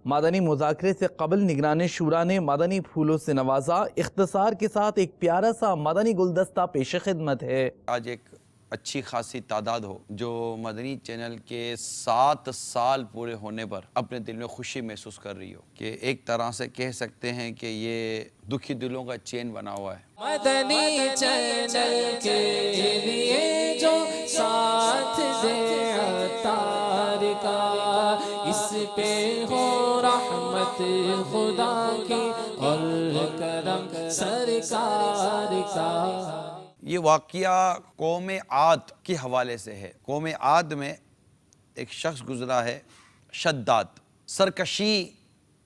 مدنی مذاکرے سے قبل نگران شورا نے مدنی پھولوں سے نوازا۔ اختصار کے ساتھ ایک پیارا سا مدنی گلدستہ پیش خدمت ہے۔ آج ایک اچھی خاصی تعداد ہو جو مدنی چینل کے 7 سال پورے ہونے پر اپنے دل میں خوشی محسوس کر رہی ہو، کہ ایک طرح سے کہہ سکتے ہیں کہ یہ دکھی دلوں کا چین بنا ہوا ہے۔ مدنی چینل کے لیے جو ساتھ دے عطار کا، اس پہ ہو رحمت خدا کی اور کرم سرکار کا۔ یہ واقعہ قوم عاد کے حوالے سے ہے۔ قوم عاد میں ایک شخص گزرا ہے، شداد، سرکشی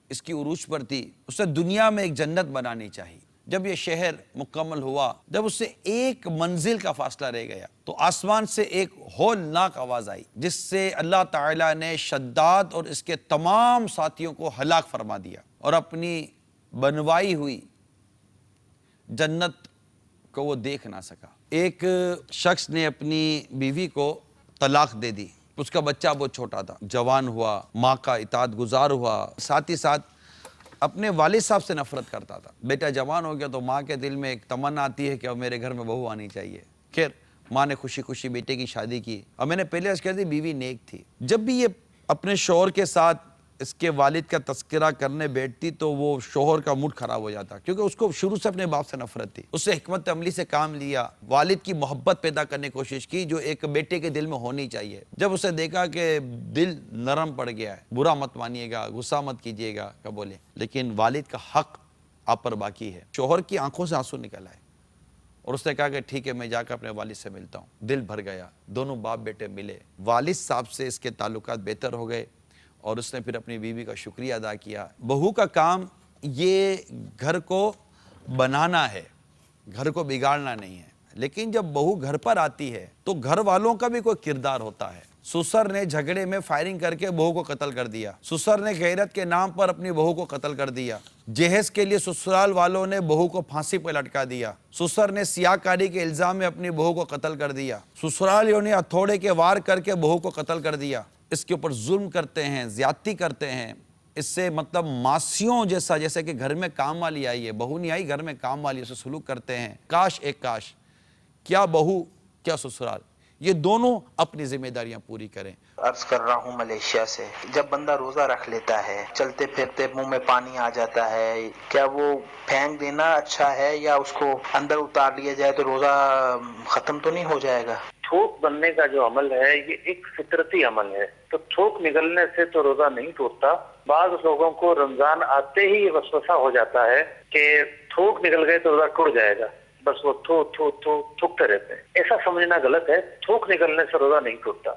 اس کی عروج پر تھی۔ اسے دنیا میں ایک جنت بنانی چاہیے۔ جب یہ شہر مکمل ہوا، جب اس سے ایک منزل کا فاصلہ رہ گیا تو آسمان سے ایک ہولناک آواز آئی، جس سے اللہ تعالیٰ نے شداد اور اس کے تمام ساتھیوں کو ہلاک فرما دیا اور اپنی بنوائی ہوئی جنت کو وہ دیکھ نہ سکا۔ ایک شخص نے اپنی بیوی کو طلاق دے دی۔ اس کا بچہ بہت چھوٹا تھا، جوان ہوا، ماں کا اطاعت گزار ہوا، ساتھ ہی ساتھ اپنے والد صاحب سے نفرت کرتا تھا۔ بیٹا جوان ہو گیا تو ماں کے دل میں ایک تمنا آتی ہے کہ اب میرے گھر میں بہو آنی چاہیے۔ خیر، ماں نے خوشی خوشی بیٹے کی شادی کی۔ اور میں نے پہلے عرض کر دی، بیوی نیک تھی۔ جب بھی یہ اپنے شوہر کے ساتھ اس کے والد کا تذکرہ کرنے بیٹھتی تو وہ شوہر کا موڈ خراب ہو جاتا، کیونکہ اس کو شروع سے اپنے باپ سے نفرت تھی۔ اس سے حکمت عملی سے کام لیا، والد کی محبت پیدا کرنے کی کوشش کی جو ایک بیٹے کے دل میں ہونی چاہیے۔ جب اسے دیکھا کہ دل نرم پڑ گیا ہے، برا مت مانیے گا، غصہ مت کیجیے گا کہ بولے، لیکن والد کا حق آپ پر باقی ہے۔ شوہر کی آنکھوں سے آنسو نکل آئے اور اس نے کہا کہ ٹھیک ہے، میں جا کر اپنے والد سے ملتا ہوں۔ دل بھر گیا، دونوں باپ بیٹے ملے، والد صاحب سے اس کے تعلقات بہتر ہو گئے اور اس نے پھر اپنی بیوی کا شکریہ ادا کیا۔ بہو کا کام یہ گھر کو بنانا ہے، گھر کو بگاڑنا نہیں ہے، لیکن جب بہو گھر پر آتی ہے تو گھر والوں کا بھی کوئی کردار ہوتا ہے۔ سسر نے جھگڑے میں فائرنگ کر کے بہو کو قتل کر دیا، سسر نے غیرت کے نام پر اپنی بہو کو قتل کر دیا، جہیز کے لیے سسرال والوں نے بہو کو پھانسی پہ لٹکا دیا، سسر نے سیاہکاری کے الزام میں اپنی بہو کو قتل کر دیا، سسرالیوں نے ہتھوڑے کے وار کر کے بہو کو قتل کر دیا۔ اس کے اوپر ظلم کرتے ہیں، زیادتی کرتے ہیں، اس سے مطلب ماسیوں جیسا، جیسے کہ گھر میں کام والی آئی ہے، بہو نہیں آئی، گھر میں کام والی، اسے سلوک کرتے ہیں۔ کاش ایک کاش، کیا بہو کیا سسرال، یہ دونوں اپنی ذمہ داریاں پوری کریں۔ عرض کر رہا ہوں ملیشیا سے، جب بندہ روزہ رکھ لیتا ہے، چلتے پھرتے منہ میں پانی آ جاتا ہے، کیا وہ پھینک دینا اچھا ہے یا اس کو اندر اتار لیا جائے تو روزہ ختم تو نہیں ہو جائے گا؟ تھوک بننے کا جو عمل ہے یہ ایک فطرتی عمل ہے، تو تھوک نگلنے سے تو روزہ نہیں ٹوٹتا۔ بعض لوگوں کو رمضان آتے ہی یہ وسوسہ ہو جاتا ہے کہ تھوک نکل گئے تو روزہ ٹوٹ جائے گا، بس وہ تھوکتے رہتے ہیں۔ ایسا سمجھنا غلط ہے، تھوک نکلنے سے روزہ نہیں ٹوٹتا۔